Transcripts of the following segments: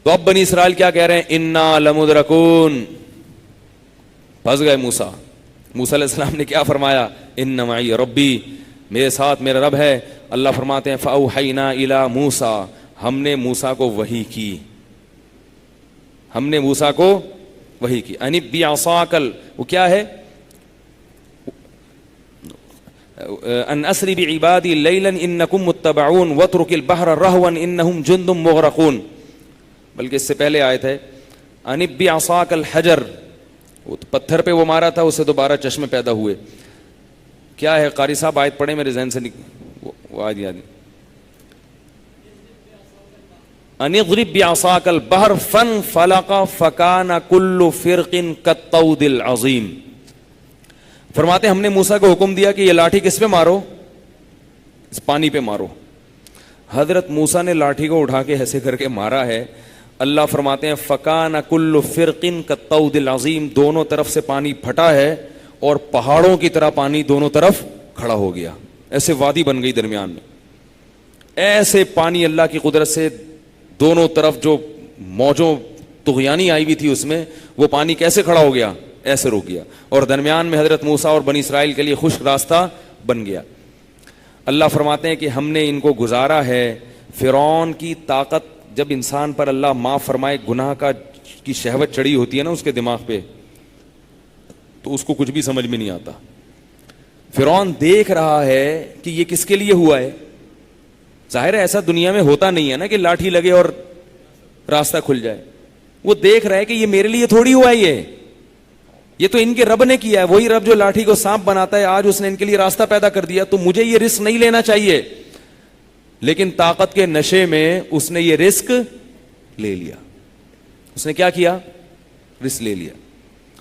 تو اب بنی اسرائیل کیا کہہ رہے ہیں؟ انا لمدرکون، پھنس گئے موسیٰ علیہ السلام نے کیا فرمایا؟ ان معی ربی، میرے ساتھ میرا رب ہے. اللہ فرماتے ہیں فاوحینا الی موسیٰ، ہم نے موسیٰ کو وحی کی، ہم نے موسیٰ کو وحی کی. ان بعصاک، وہ کیا ہے؟ ان اسری بعبادی لیلا انکم متبعون واترک البحر رہوا انہم جند مغرقون. بلکہ اس سے پہلے آیت ہے ان بعصاک الحجر، وہ پتھر پہ وہ مارا تھا، اس سے دوبارہ چشمے پیدا ہوئے. کیا ہے قاری صاحب؟ آیت پڑھیں، میرے ذہن سے وہ آیت یاد. ان اضرب بعصاک البحر فانفلق فکان کل فرق کالطود العظیم. فرماتے ہم نے موسیٰ کو حکم دیا کہ یہ لاٹھی کس پہ مارو؟ اس پانی پہ مارو. حضرت موسیٰ نے لاٹھی کو اٹھا کے ایسے کر کے مارا ہے. اللہ فرماتے ہیں فکان کل فرق کالطود العظیم، دونوں طرف سے پانی پھٹا ہے اور پہاڑوں کی طرح پانی دونوں طرف کھڑا ہو گیا، ایسے وادی بن گئی درمیان میں. ایسے پانی اللہ کی قدرت سے دونوں طرف جو موجوں طغیانی آئی ہوئی تھی اس میں، وہ پانی کیسے کھڑا ہو گیا؟ ایسے رک گیا، اور درمیان میں حضرت موسیٰ اور بنی اسرائیل کے لیے خشک راستہ بن گیا. اللہ فرماتے ہیں کہ ہم نے ان کو گزارا ہے. فرعون کی طاقت، جب انسان پر اللہ معاف فرمائے گناہ کی شہوت چڑھی ہوتی ہے نا اس کے دماغ پہ، تو اس کو کچھ بھی سمجھ میں نہیں آتا. فرعون دیکھ رہا ہے کہ یہ کس کے لیے ہوا ہے. ظاہر ہے ایسا دنیا میں ہوتا نہیں ہے نا کہ لاٹھی لگے اور راستہ کھل جائے. وہ دیکھ رہا ہے کہ یہ میرے لیے تھوڑی ہوا ہے، یہ تو ان کے رب نے کیا ہے. وہی رب جو لاٹھی کو سانپ بناتا ہے، آج اس نے ان کے لیے راستہ پیدا کر دیا، تو مجھے یہ رسک نہیں لینا چاہیے. لیکن طاقت کے نشے میں اس نے یہ رسک لے لیا. اس نے کیا کیا؟ رسک لے لیا.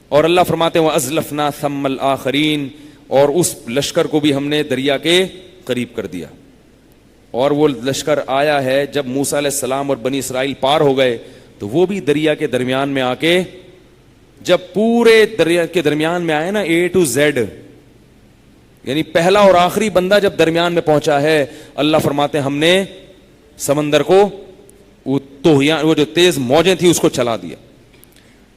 اور اللہ فرماتے ہیں وَأَزْلَفْنَا ثَمَّ الْآخَرِينَ، اور اس لشکر کو بھی ہم نے دریا کے قریب کر دیا. اور وہ لشکر آیا ہے جب موسیٰ علیہ السلام اور بنی اسرائیل پار ہو گئے، تو وہ بھی دریا کے درمیان میں آ کے، جب پورے دریا کے درمیان میں آئے نا A to Z، یعنی پہلا اور آخری بندہ جب درمیان میں پہنچا ہے، اللہ فرماتے ہیں ہم نے سمندر کو، وہ جو تیز موجیں تھی اس کو چلا دیا.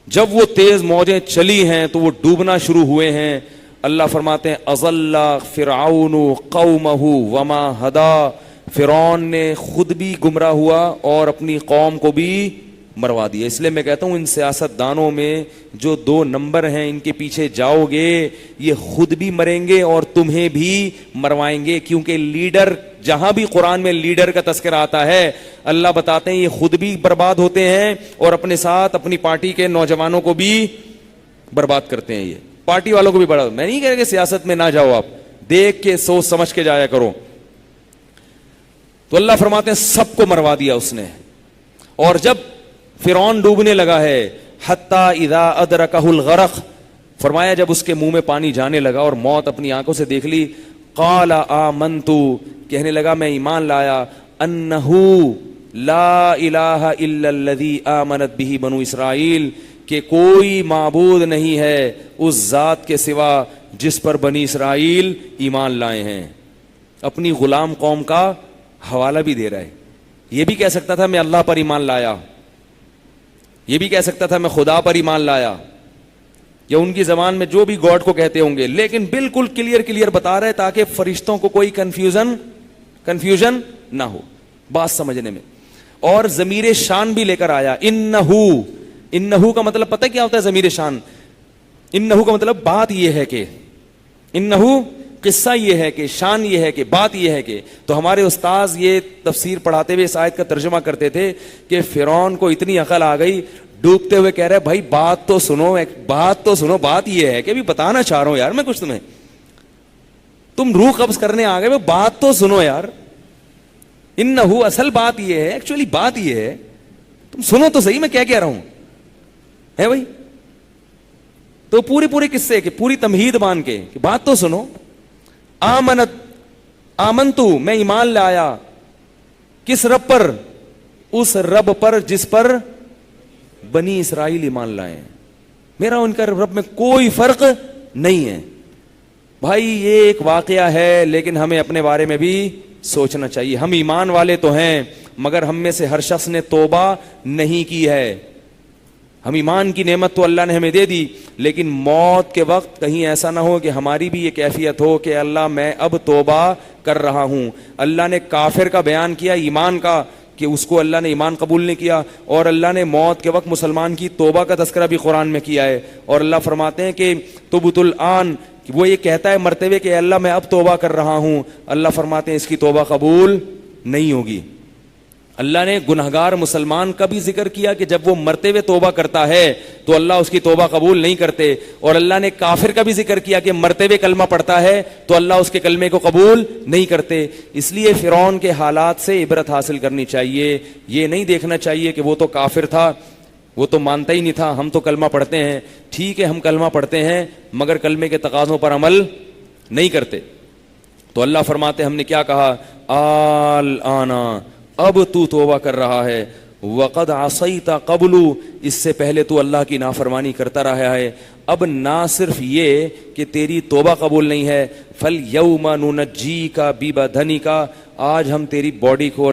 جب وہ تیز موجیں چلی ہیں تو وہ ڈوبنا شروع ہوئے ہیں. اللہ فرماتے ہیں اضل فرعون قومہ وما ہدا، فرعون نے خود بھی گمراہ ہوا اور اپنی قوم کو بھی مروا دیا. اس لیے میں کہتا ہوں ان سیاست دانوں میں جو 2 نمبر ہیں، ان کے پیچھے جاؤ گے یہ خود بھی مریں گے اور تمہیں بھی مروائیں گے. کیونکہ لیڈر، جہاں بھی قرآن میں لیڈر کا تذکرہ آتا ہے، اللہ بتاتے ہیں یہ خود بھی برباد ہوتے ہیں اور اپنے ساتھ اپنی پارٹی کے نوجوانوں کو بھی برباد کرتے ہیں. یہ پارٹی والوں کو بھی برباد. میں نہیں کہہ رہا کہ سیاست میں نہ جاؤ، آپ دیکھ کے سوچ سمجھ کے جایا کرو. تو اللہ فرماتے ہیں سب کو مروا دیا اس نے. اور جب فرعون ڈوبنے لگا ہے، حتی اذا ادرکہ الغرق، فرمایا جب اس کے منہ میں پانی جانے لگا اور موت اپنی آنکھوں سے دیکھ لی، قال آمنت، کہنے لگا میں ایمان لایا، انہو لا الہ الا الذی آمنت بہ بنو اسرائیل، کہ کوئی معبود نہیں ہے اس ذات کے سوا جس پر بنی اسرائیل ایمان لائے ہیں. اپنی غلام قوم کا حوالہ بھی دے رہا ہے. یہ بھی کہہ سکتا تھا میں اللہ پر ایمان لایا، یہ بھی کہہ سکتا تھا میں خدا پر ایمان لایا، یا ان کی زبان میں جو بھی گاڈ کو کہتے ہوں گے، لیکن بالکل کلیئر بتا رہے تاکہ فرشتوں کو کوئی کنفیوژن نہ ہو بات سمجھنے میں. اور ضمیر شان بھی لے کر آیا، انہو کا مطلب پتہ کیا ہوتا ہے؟ ضمیر شان، انہو کا مطلب بات یہ ہے کہ، انہو قصہ یہ ہے کہ، شان یہ ہے کہ، بات یہ ہے کہ. تو ہمارے استاذ یہ تفسیر پڑھاتے ہوئے اس آیت کا ترجمہ کرتے تھے کہ فرعون کو اتنی عقل آ گئی، ڈوبتے ہوئے کہہ رہے بھائی بات تو سنو، بات یہ ہے کہ ابھی بتانا چاہ رہا ہوں یار میں کچھ تمہیں، تم روح قبض کرنے آ گئے، بات تو سنو یار. انہو اصل بات یہ ہے، ایکچولی بات یہ ہے، تم سنو تو صحیح میں کیا کہہ رہا ہوں ہے بھائی. تو پوری قصے کی پوری تمہید مان کے کہ بات تو سنو. آمنتو، میں ایمان لایا، کس رب پر؟ اس رب پر جس پر بنی اسرائیل ایمان لائے ہیں. میرا ان کا رب میں کوئی فرق نہیں ہے. بھائی یہ ایک واقعہ ہے لیکن ہمیں اپنے بارے میں بھی سوچنا چاہیے. ہم ایمان والے تو ہیں مگر ہم میں سے ہر شخص نے توبہ نہیں کی ہے. ہم ایمان کی نعمت تو اللہ نے ہمیں دے دی, لیکن موت کے وقت کہیں ایسا نہ ہو کہ ہماری بھی یہ کیفیت ہو کہ اللہ میں اب توبہ کر رہا ہوں. اللہ نے کافر کا بیان کیا, ایمان کا, کہ اس کو اللہ نے ایمان قبول نہیں کیا, اور اللہ نے موت کے وقت مسلمان کی توبہ کا تذکرہ بھی قرآن میں کیا ہے. اور اللہ فرماتے ہیں کہ تبت الآن, وہ یہ کہتا ہے مرتے ہوئے کہ اللہ میں اب توبہ کر رہا ہوں, اللہ فرماتے ہیں اس کی توبہ قبول نہیں ہوگی. اللہ نے گنہگار مسلمان کا بھی ذکر کیا کہ جب وہ مرتے ہوئے توبہ کرتا ہے تو اللہ اس کی توبہ قبول نہیں کرتے, اور اللہ نے کافر کا بھی ذکر کیا کہ مرتے ہوئے کلمہ پڑھتا ہے تو اللہ اس کے کلمے کو قبول نہیں کرتے. اس لیے فرعون کے حالات سے عبرت حاصل کرنی چاہیے. یہ نہیں دیکھنا چاہیے کہ وہ تو کافر تھا, وہ تو مانتا ہی نہیں تھا, ہم تو کلمہ پڑھتے ہیں. ٹھیک ہے, ہم کلمہ پڑھتے ہیں مگر کلمے کے تقاضوں پر عمل نہیں کرتے. تو اللہ فرماتے ہم نے کیا کہا, آنا, اب تو توبہ کر رہا ہے, وقد عصیت قبل, اس سے پہلے تو اللہ کی نافرمانی کرتا رہا ہے. اب نہ صرف یہ کہ تیری توبہ قبول نہیں ہے, فَالْيَوْمَ نُنَجِّيكَ بِبَدَنِكَ, آج ہم تیری باڈی کو